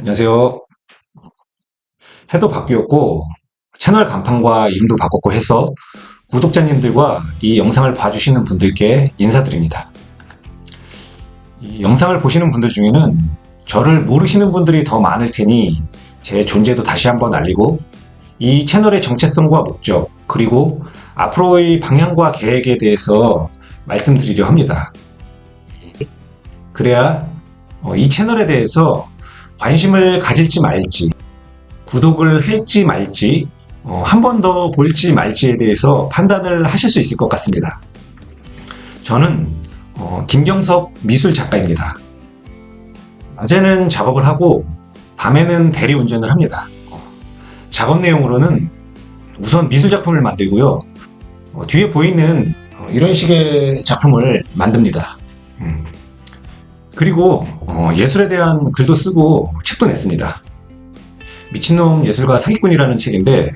안녕하세요. 해도 바뀌었고 채널 간판과 이름도 바꿨고 해서 구독자님들과 이 영상을 봐주시는 분들께 인사드립니다. 이 영상을 보시는 분들 중에는 저를 모르시는 분들이 더 많을 테니 제 존재도 다시 한번 알리고 이 채널의 정체성과 목적 그리고 앞으로의 방향과 계획에 대해서 말씀드리려 합니다. 그래야 이 채널에 대해서 관심을 가질지 말지, 구독을 할지 말지, 한 번 더 볼지 말지에 대해서 판단을 하실 수 있을 것 같습니다. 저는 김경섭 미술 작가입니다. 낮에는 작업을 하고 밤에는 대리운전을 합니다. 작업 내용으로는 우선 미술 작품을 만들고요. 뒤에 보이는 이런 식의 작품을 만듭니다. 그리고 예술에 대한 글도 쓰고 책도 냈습니다. 미친놈 예술가 사기꾼이라는 책인데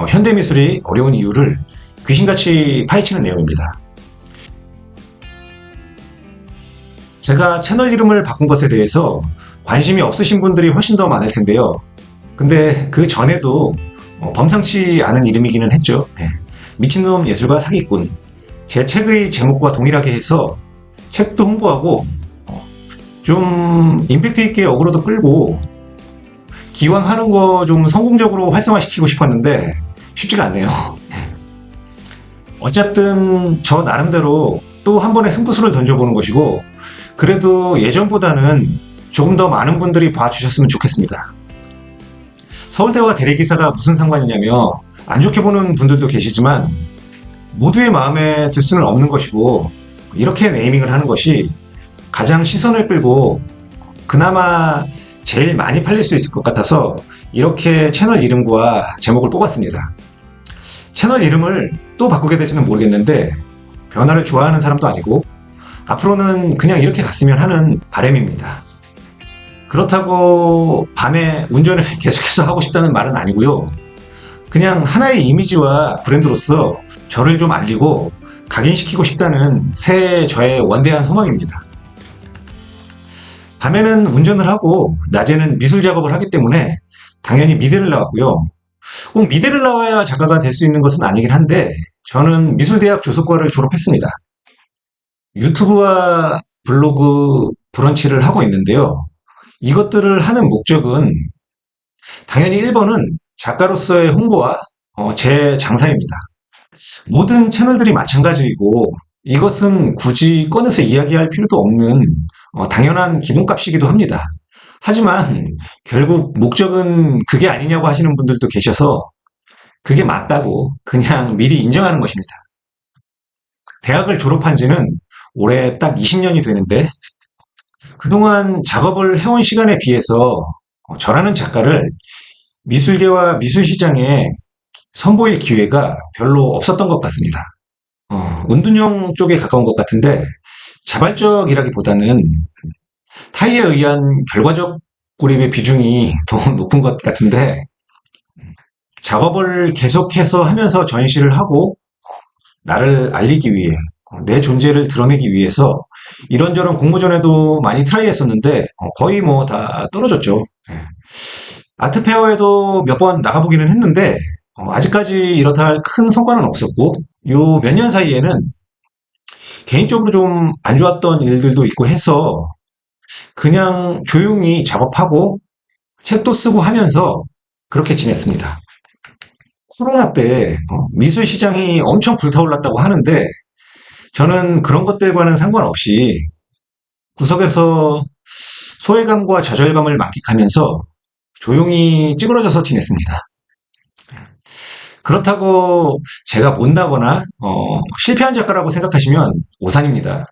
현대미술이 어려운 이유를 귀신같이 파헤치는 내용입니다. 제가 채널 이름을 바꾼 것에 대해서 관심이 없으신 분들이 훨씬 더 많을 텐데요. 근데 그 전에도 범상치 않은 이름이기는 했죠. 미친놈 예술가 사기꾼. 제 책의 제목과 동일하게 해서 책도 홍보하고 좀 임팩트 있게 어그로도 끌고 기왕 하는 거 좀 성공적으로 활성화시키고 싶었는데 쉽지가 않네요. 어쨌든 저 나름대로 또 한 번의 승부수를 던져보는 것이고 그래도 예전보다는 조금 더 많은 분들이 봐주셨으면 좋겠습니다. 서울대와 대리기사가 무슨 상관이냐며 안 좋게 보는 분들도 계시지만 모두의 마음에 들 수는 없는 것이고 이렇게 네이밍을 하는 것이 가장 시선을 끌고 그나마 제일 많이 팔릴 수 있을 것 같아서 이렇게 채널 이름과 제목을 뽑았습니다. 채널 이름을 또 바꾸게 될지는 모르겠는데 변화를 좋아하는 사람도 아니고 앞으로는 그냥 이렇게 갔으면 하는 바람입니다. 그렇다고 밤에 운전을 계속해서 하고 싶다는 말은 아니고요. 그냥 하나의 이미지와 브랜드로서 저를 좀 알리고 각인시키고 싶다는 새 저의 원대한 소망입니다. 밤에는 운전을 하고 낮에는 미술 작업을 하기 때문에 당연히 미대를 나왔고요. 꼭 미대를 나와야 작가가 될 수 있는 것은 아니긴 한데 저는 미술대학 조속과를 졸업했습니다. 유튜브와 블로그, 브런치를 하고 있는데요. 이것들을 하는 목적은 당연히 1번은 작가로서의 홍보와 제 장사입니다. 모든 채널들이 마찬가지이고 이것은 굳이 꺼내서 이야기할 필요도 없는 당연한 기본값이기도 합니다. 하지만 결국 목적은 그게 아니냐고 하시는 분들도 계셔서 그게 맞다고 그냥 미리 인정하는 것입니다. 대학을 졸업한 지는 올해 딱 20년이 되는데 그동안 작업을 해온 시간에 비해서 저라는 작가를 미술계와 미술시장에 선보일 기회가 별로 없었던 것 같습니다. 은둔형 쪽에 가까운 것 같은데 자발적이라기보다는 타의에 의한 결과적 고립의 비중이 더 높은 것 같은데 작업을 계속해서 하면서 전시를 하고 나를 알리기 위해 내 존재를 드러내기 위해서 이런저런 공모전에도 많이 트라이 했었는데 거의 뭐 다 떨어졌죠. 아트페어에도 몇 번 나가보기는 했는데 아직까지 이렇다 할 큰 성과는 없었고 요 몇 년 사이에는 개인적으로 좀 안 좋았던 일들도 있고 해서 그냥 조용히 작업하고 책도 쓰고 하면서 그렇게 지냈습니다. 코로나 때 미술 시장이 엄청 불타올랐다고 하는데 저는 그런 것들과는 상관없이 구석에서 소외감과 좌절감을 만끽하면서 조용히 찌그러져서 지냈습니다. 그렇다고 제가 못나거나 실패한 작가라고 생각하시면 오산입니다.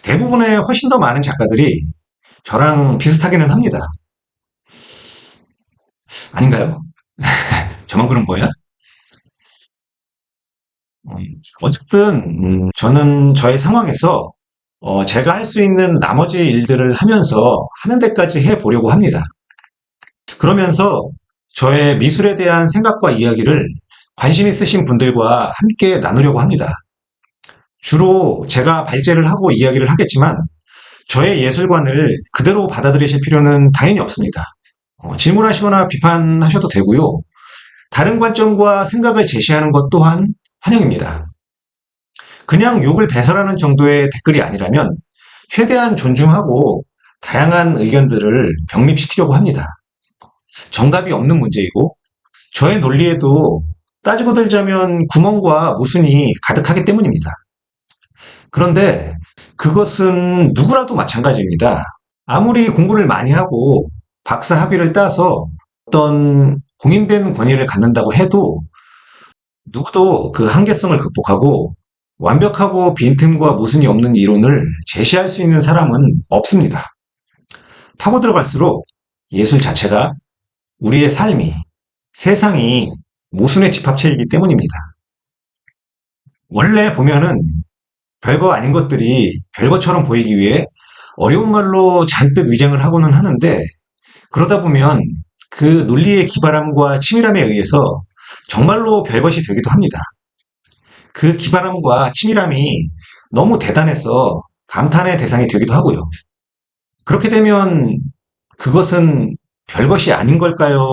대부분의 훨씬 더 많은 작가들이 저랑 비슷하기는 합니다. 아닌가요? 저만 그런 거야? 어쨌든 저는 저의 상황에서 제가 할 수 있는 나머지 일들을 하면서 하는 데까지 해보려고 합니다. 그러면서 저의 미술에 대한 생각과 이야기를 관심 있으신 분들과 함께 나누려고 합니다. 주로 제가 발제를 하고 이야기를 하겠지만 저의 예술관을 그대로 받아들이실 필요는 당연히 없습니다. 질문하시거나 비판하셔도 되고요. 다른 관점과 생각을 제시하는 것 또한 환영입니다. 그냥 욕을 배설하는 정도의 댓글이 아니라면 최대한 존중하고 다양한 의견들을 병립시키려고 합니다. 정답이 없는 문제이고 저의 논리에도 따지고 들자면 구멍과 모순이 가득하기 때문입니다. 그런데 그것은 누구라도 마찬가지입니다. 아무리 공부를 많이 하고 박사 학위를 따서 어떤 공인된 권위를 갖는다고 해도 누구도 그 한계성을 극복하고 완벽하고 빈틈과 모순이 없는 이론을 제시할 수 있는 사람은 없습니다. 파고 들어갈수록 예술 자체가 우리의 삶이, 세상이 모순의 집합체이기 때문입니다. 원래 보면은 별거 아닌 것들이 별것처럼 보이기 위해 어려운 말로 잔뜩 위장을 하고는 하는데 그러다 보면 그 논리의 기발함과 치밀함에 의해서 정말로 별것이 되기도 합니다. 그 기발함과 치밀함이 너무 대단해서 감탄의 대상이 되기도 하고요. 그렇게 되면 그것은 별것이 아닌 걸까요?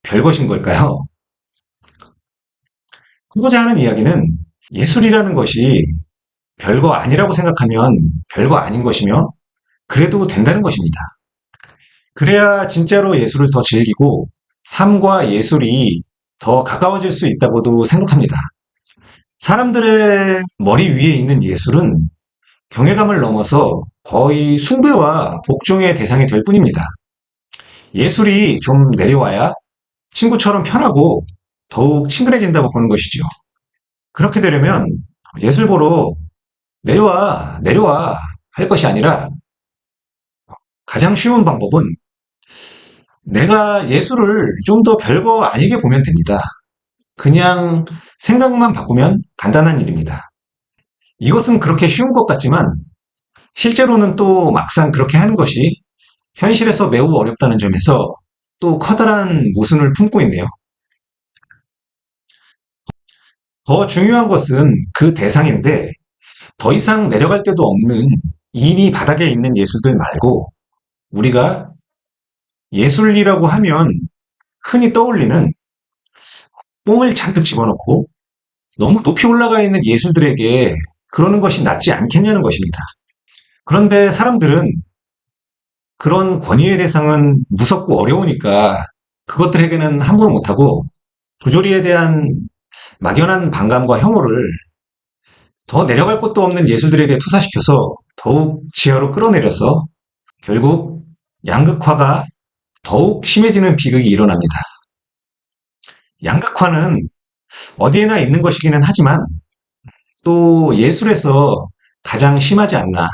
별것인 걸까요? 하고자 하는 이야기는 예술이라는 것이 별거 아니라고 생각하면 별거 아닌 것이며 그래도 된다는 것입니다. 그래야 진짜로 예술을 더 즐기고 삶과 예술이 더 가까워질 수 있다고도 생각합니다. 사람들의 머리 위에 있는 예술은 경외감을 넘어서 거의 숭배와 복종의 대상이 될 뿐입니다. 예술이 좀 내려와야 친구처럼 편하고 더욱 친근해진다고 보는 것이죠. 그렇게 되려면 예술 보러 내려와, 내려와 할 것이 아니라 가장 쉬운 방법은 내가 예술을 좀 더 별거 아니게 보면 됩니다. 그냥 생각만 바꾸면 간단한 일입니다. 이것은 그렇게 쉬운 것 같지만 실제로는 또 막상 그렇게 하는 것이 현실에서 매우 어렵다는 점에서 또 커다란 모순을 품고 있네요. 더 중요한 것은 그 대상인데 더 이상 내려갈 데도 없는 이미 바닥에 있는 예술들 말고 우리가 예술이라고 하면 흔히 떠올리는 뽕을 잔뜩 집어넣고 너무 높이 올라가 있는 예술들에게 그러는 것이 낫지 않겠냐는 것입니다. 그런데 사람들은 그런 권위의 대상은 무섭고 어려우니까 그것들에게는 함부로 못하고 부조리에 대한 막연한 반감과 혐오를 더 내려갈 곳도 없는 예술들에게 투사시켜서 더욱 지하로 끌어내려서 결국 양극화가 더욱 심해지는 비극이 일어납니다. 양극화는 어디에나 있는 것이기는 하지만 또 예술에서 가장 심하지 않나.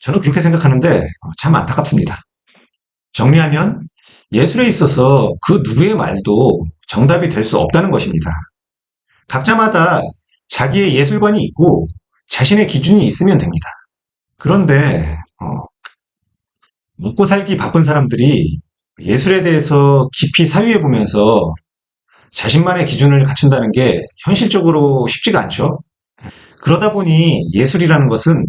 저는 그렇게 생각하는데 참 안타깝습니다. 정리하면 예술에 있어서 그 누구의 말도 정답이 될 수 없다는 것입니다. 각자마다 자기의 예술관이 있고 자신의 기준이 있으면 됩니다. 그런데 먹고 살기 바쁜 사람들이 예술에 대해서 깊이 사유해 보면서 자신만의 기준을 갖춘다는 게 현실적으로 쉽지가 않죠. 그러다 보니 예술이라는 것은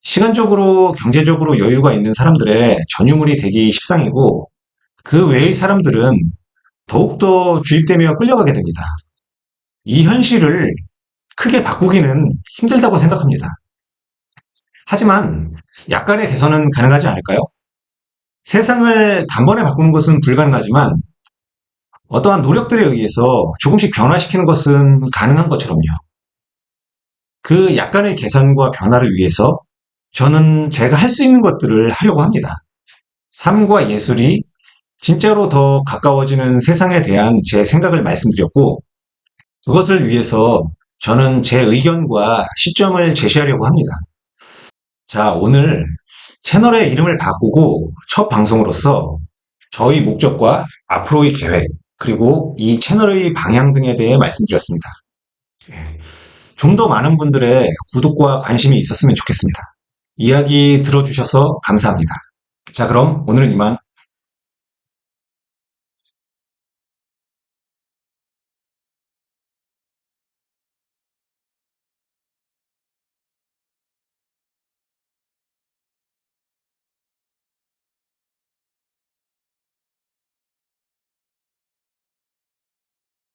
시간적으로, 경제적으로 여유가 있는 사람들의 전유물이 되기 십상이고 그 외의 사람들은 더욱더 주입되며 끌려가게 됩니다. 이 현실을 크게 바꾸기는 힘들다고 생각합니다. 하지만 약간의 개선은 가능하지 않을까요? 세상을 단번에 바꾸는 것은 불가능하지만 어떠한 노력들에 의해서 조금씩 변화시키는 것은 가능한 것처럼요. 그 약간의 개선과 변화를 위해서 저는 제가 할 수 있는 것들을 하려고 합니다. 삶과 예술이 진짜로 더 가까워지는 세상에 대한 제 생각을 말씀드렸고 그것을 위해서 저는 제 의견과 시점을 제시하려고 합니다. 자, 오늘 채널의 이름을 바꾸고 첫 방송으로서 저희 목적과 앞으로의 계획 그리고 이 채널의 방향 등에 대해 말씀드렸습니다. 좀 더 많은 분들의 구독과 관심이 있었으면 좋겠습니다. 이야기 들어주셔서 감사합니다. 자, 그럼 오늘은 이만.